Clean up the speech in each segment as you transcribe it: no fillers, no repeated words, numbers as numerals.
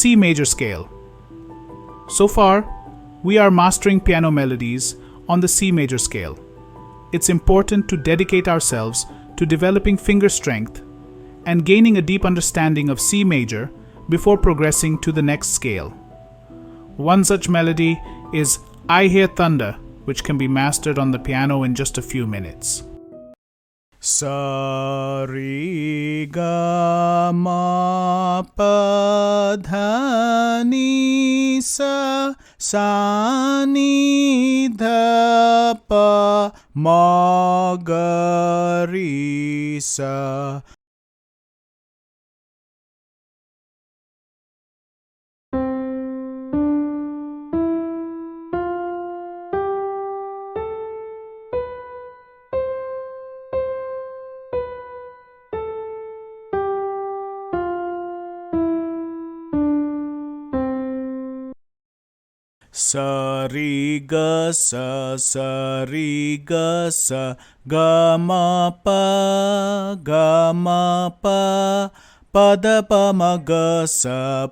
C major scale. So far, we are mastering piano melodies on the C major scale. It's important to dedicate ourselves to developing finger strength and gaining a deep understanding of C major before progressing to the next scale. One such melody is I Hear Thunder, which can be mastered on the piano in just a few minutes. Sa re ga ma pa dha ni sa ni dha pa ma ga re sa. Sa re ga sa re ga sa ga ma pa pa da pa ma ga sa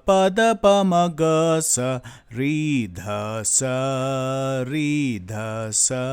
re dha sa.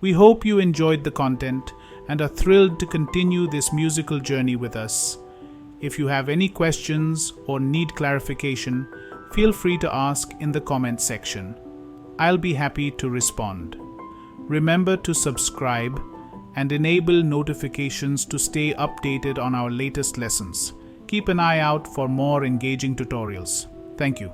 We hope you enjoyed the content and are thrilled to continue this musical journey with us. If you have any questions or need clarification, feel free to ask in the comments section. I'll be happy to respond. Remember to subscribe and enable notifications to stay updated on our latest lessons. Keep an eye out for more engaging tutorials. Thank you.